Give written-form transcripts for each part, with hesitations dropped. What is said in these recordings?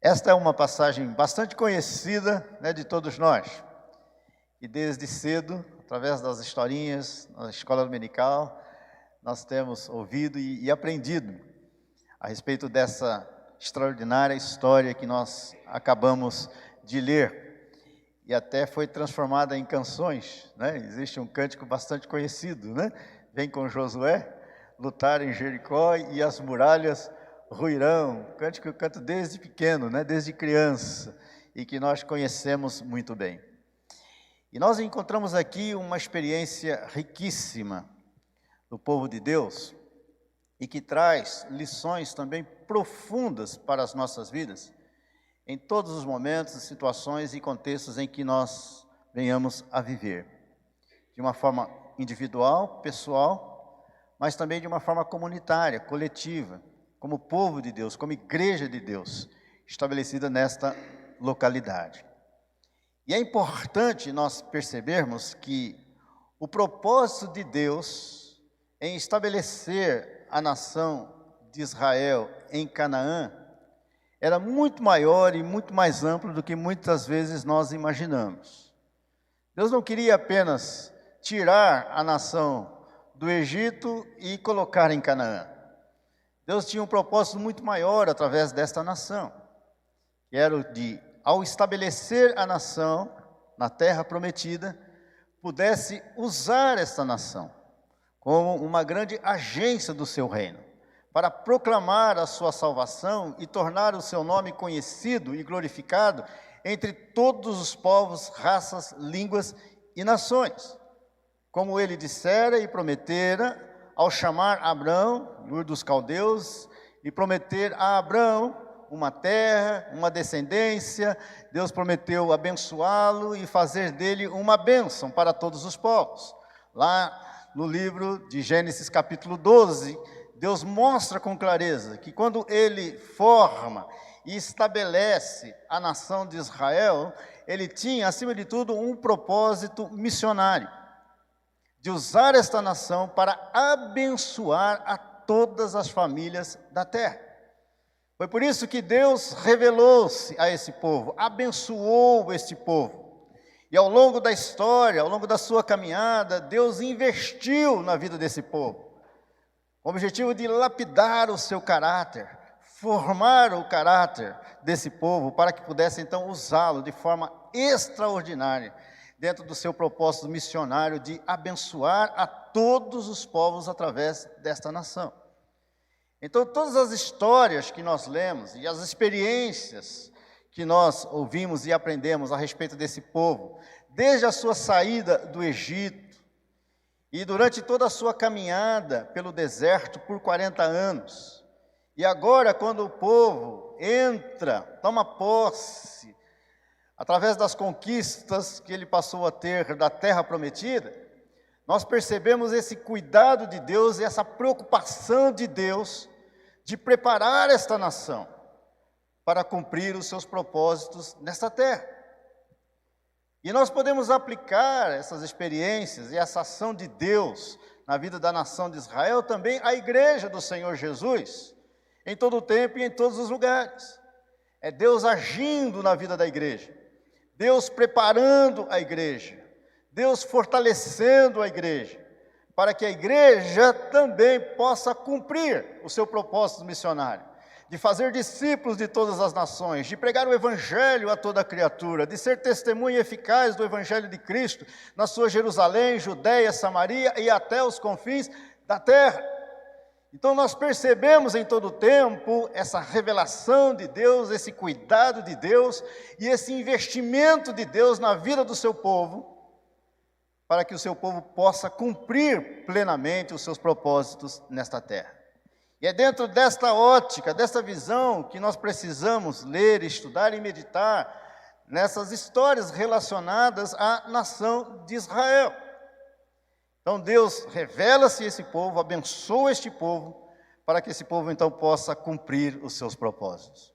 Esta é uma passagem bastante conhecida, de todos nós. E desde cedo, através das historinhas, na escola dominical, nós temos ouvido e aprendido a respeito dessa extraordinária história que nós acabamos de ler. E até foi transformada em canções, Existe um cântico bastante conhecido, Vem com Josué, lutar em Jericó e as muralhas ruirão. Cântico que eu canto desde pequeno, desde criança, e que nós conhecemos muito bem. E nós encontramos aqui uma experiência riquíssima do povo de Deus e que traz lições também profundas para as nossas vidas, em todos os momentos, situações e contextos em que nós venhamos a viver. De uma forma individual, pessoal, mas também de uma forma comunitária, coletiva, como povo de Deus, como igreja de Deus, estabelecida nesta localidade. E é importante nós percebermos que o propósito de Deus em estabelecer a nação de Israel em Canaã era muito maior e muito mais amplo do que muitas vezes nós imaginamos. Deus não queria apenas tirar a nação do Egito e colocar em Canaã. Deus tinha um propósito muito maior através desta nação, que era o de, ao estabelecer a nação na terra prometida, pudesse usar esta nação como uma grande agência do seu reino, para proclamar a sua salvação e tornar o seu nome conhecido e glorificado entre todos os povos, raças, línguas e nações, como ele dissera e prometera ao chamar Abrão, Ur dos Caldeus, e prometer a Abrão uma terra, uma descendência. Deus prometeu abençoá-lo e fazer dele uma bênção para todos os povos. Lá no livro de Gênesis capítulo 12, Deus mostra com clareza que quando ele forma e estabelece a nação de Israel, ele tinha, acima de tudo, um propósito missionário, de usar esta nação para abençoar a todas as famílias da terra. Foi por isso que Deus revelou-se a esse povo, abençoou este povo. E ao longo da história, ao longo da sua caminhada, Deus investiu na vida desse povo, com o objetivo de lapidar o seu caráter, formar o caráter desse povo, para que pudesse então usá-lo de forma extraordinária, dentro do seu propósito missionário de abençoar a todos os povos através desta nação. Então, todas as histórias que nós lemos e as experiências que nós ouvimos e aprendemos a respeito desse povo, desde a sua saída do Egito e durante toda a sua caminhada pelo deserto por 40 anos, e agora quando o povo entra, toma posse, através das conquistas que ele passou a ter da terra prometida, nós percebemos esse cuidado de Deus e essa preocupação de Deus de preparar esta nação para cumprir os seus propósitos nesta terra. E nós podemos aplicar essas experiências e essa ação de Deus na vida da nação de Israel também à igreja do Senhor Jesus, em todo o tempo e em todos os lugares. É Deus agindo na vida da igreja, Deus preparando a igreja, Deus fortalecendo a igreja, para que a igreja também possa cumprir o seu propósito missionário, de fazer discípulos de todas as nações, de pregar o evangelho a toda criatura, de ser testemunha eficaz do evangelho de Cristo na sua Jerusalém, Judeia, Samaria e até os confins da terra. Então nós percebemos em todo o tempo essa revelação de Deus, esse cuidado de Deus e esse investimento de Deus na vida do seu povo, para que o seu povo possa cumprir plenamente os seus propósitos nesta terra. E é dentro desta ótica, desta visão, que nós precisamos ler, estudar e meditar nessas histórias relacionadas à nação de Israel. Então Deus revela-se a esse povo, abençoa este povo, para que esse povo então possa cumprir os seus propósitos.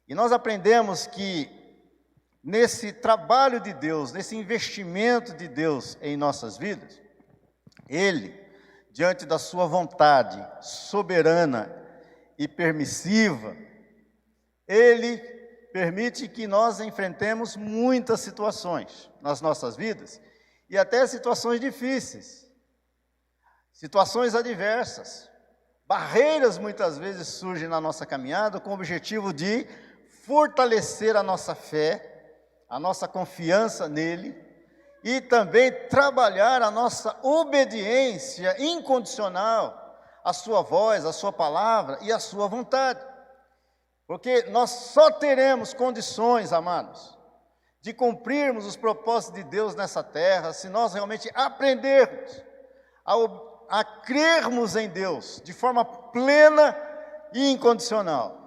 E nós aprendemos que nesse trabalho de Deus, nesse investimento de Deus em nossas vidas, Ele, diante da sua vontade soberana e permissiva, Ele permite que nós enfrentemos muitas situações nas nossas vidas, e até situações difíceis, situações adversas. Barreiras muitas vezes surgem na nossa caminhada com o objetivo de fortalecer a nossa fé, a nossa confiança nele, e também trabalhar a nossa obediência incondicional à sua voz, à sua palavra e à sua vontade. Porque nós só teremos condições, amados, de cumprirmos os propósitos de Deus nessa terra, se nós realmente aprendermos a crermos em Deus de forma plena e incondicional.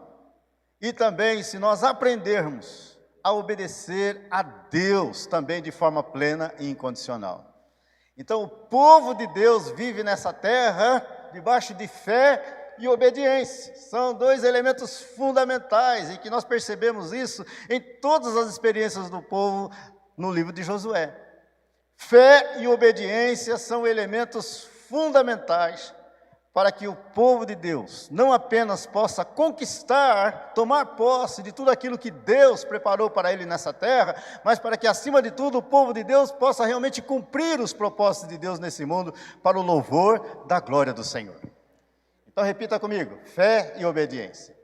E também se nós aprendermos a obedecer a Deus também de forma plena e incondicional. Então o povo de Deus vive nessa terra debaixo de fé e obediência. São dois elementos fundamentais, e que nós percebemos isso em todas as experiências do povo no livro de Josué. Fé e obediência são elementos fundamentais para que o povo de Deus não apenas possa conquistar, tomar posse de tudo aquilo que Deus preparou para ele nessa terra, mas para que, acima de tudo, o povo de Deus possa realmente cumprir os propósitos de Deus nesse mundo, para o louvor da glória do Senhor. Então repita comigo: fé e obediência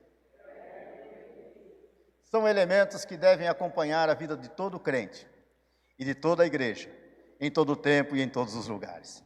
são elementos que devem acompanhar a vida de todo crente e de toda a igreja, em todo o tempo e em todos os lugares.